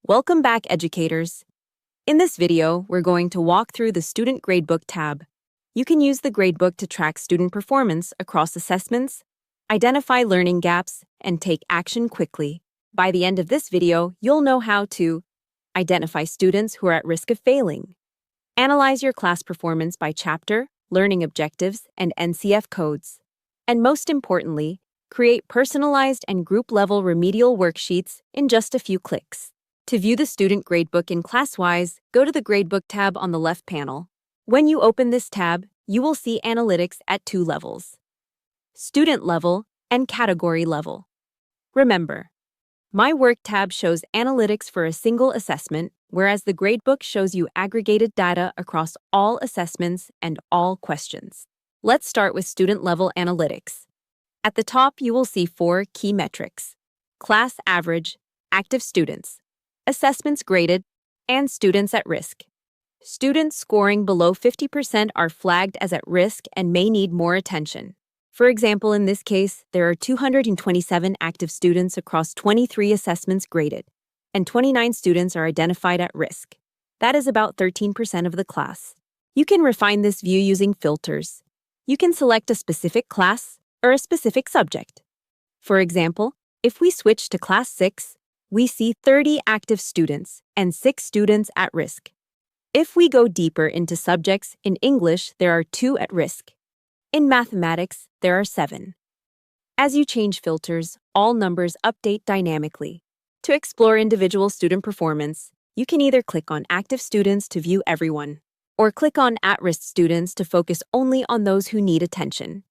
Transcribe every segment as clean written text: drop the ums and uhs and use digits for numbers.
Welcome back, educators. In this video, we're going to walk through the Student Gradebook tab. You can use the Gradebook to track student performance across assessments, identify learning gaps, and take action quickly. By the end of this video, you'll know how to identify students who are at risk of failing, analyze your class performance by chapter, learning objectives, and NCF codes, and most importantly, create personalized and group-level remedial worksheets in just a few clicks. To view the Student Gradebook in Classwise, go to the Gradebook tab on the left panel. When you open this tab, you will see analytics at two levels: student level and category level. Remember, My Work tab shows analytics for a single assessment, whereas the Gradebook shows you aggregated data across all assessments and all questions. Let's start with student-level analytics. At the top, you will see 4 key metrics: class average, active students, assessments graded, and students at risk. Students scoring below 50% are flagged as at risk and may need more attention. For example, in this case, there are 227 active students across 23 assessments graded, and 29 students are identified at risk. That is about 13% of the class. You can refine this view using filters. You can select a specific class or a specific subject. For example, if we switch to Class 6, we see 30 active students and 6 students at risk. If we go deeper into subjects, in English, there are 2 at risk. In mathematics, there are 7. As you change filters, all numbers update dynamically. To explore individual student performance, you can either click on active students to view everyone, or click on at-risk students to focus only on those who need attention.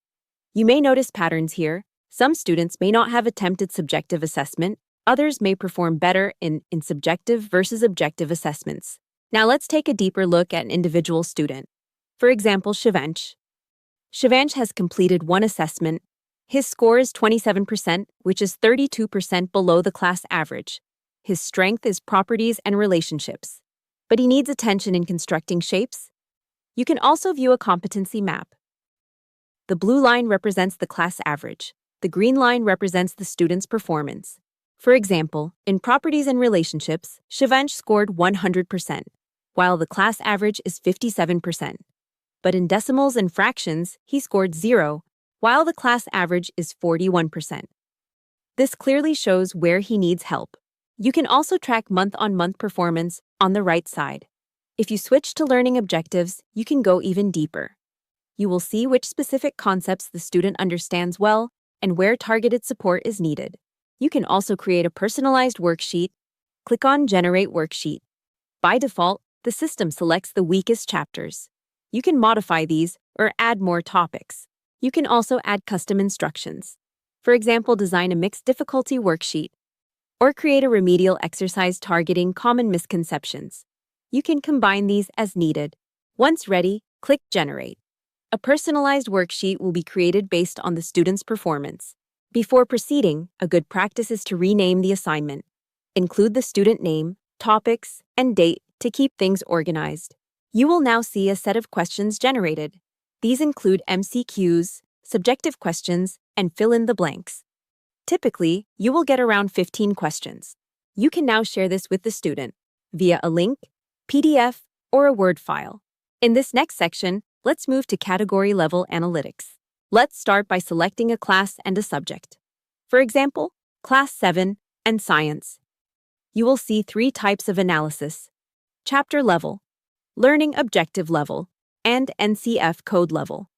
You may notice patterns here. Some students may not have attempted subjective assessment. Others may perform better in subjective versus objective assessments. Now let's take a deeper look at an individual student. For example, Shivansh. Shivansh has completed 1 assessment. His score is 27%, which is 32% below the class average. His strength is properties and relationships, but he needs attention in constructing shapes. You can also view a competency map. The blue line represents the class average. The green line represents the student's performance. For example, in properties and relationships, Shivansh scored 100%, while the class average is 57%. But in decimals and fractions, he scored 0, while the class average is 41%. This clearly shows where he needs help. You can also track month-on-month performance on the right side. If you switch to learning objectives, you can go even deeper. You will see which specific concepts the student understands well and where targeted support is needed. You can also create a personalized worksheet. Click on Generate Worksheet. By default, the system selects the weakest chapters. You can modify these or add more topics. You can also add custom instructions. For example, design a mixed difficulty worksheet or create a remedial exercise targeting common misconceptions. You can combine these as needed. Once ready, click Generate. A personalized worksheet will be created based on the student's performance. Before proceeding, a good practice is to rename the assignment. Include the student name, topics, and date to keep things organized. You will now see a set of questions generated. These include MCQs, subjective questions, and fill in the blanks. Typically, you will get around 15 questions. You can now share this with the student via a link, PDF, or a Word file. In this next section, let's move to category-level analytics. Let's start by selecting a class and a subject. For example, Class 7 and Science. You will see 3 types of analysis: chapter level, learning objective level, and NCF code level.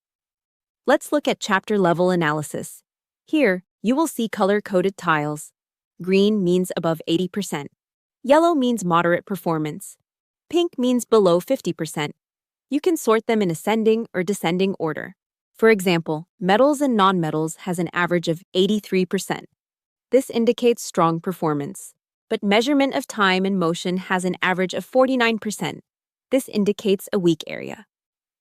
Let's look at chapter level analysis. Here, you will see color-coded tiles. Green means above 80%. Yellow means moderate performance. Pink means below 50%. You can sort them in ascending or descending order. For example, metals and non-metals has an average of 83%. This indicates strong performance. But measurement of time and motion has an average of 49%. This indicates a weak area.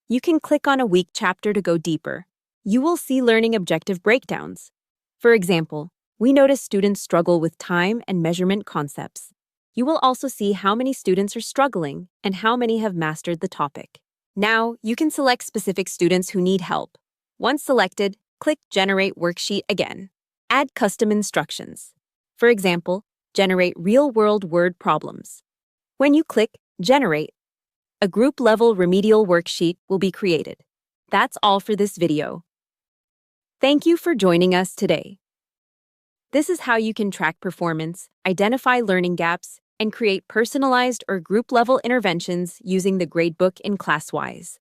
You can click on a weak chapter to go deeper. You will see learning objective breakdowns. For example, we notice students struggle with time and measurement concepts. You will also see how many students are struggling and how many have mastered the topic. Now, you can select specific students who need help. Once selected, click Generate Worksheet again. Add custom instructions. For example, generate real-world word problems. When you click Generate, a group-level remedial worksheet will be created. That's all for this video. Thank you for joining us today. This is how you can track performance, identify learning gaps, and create personalized or group-level interventions using the Gradebook in Classwise.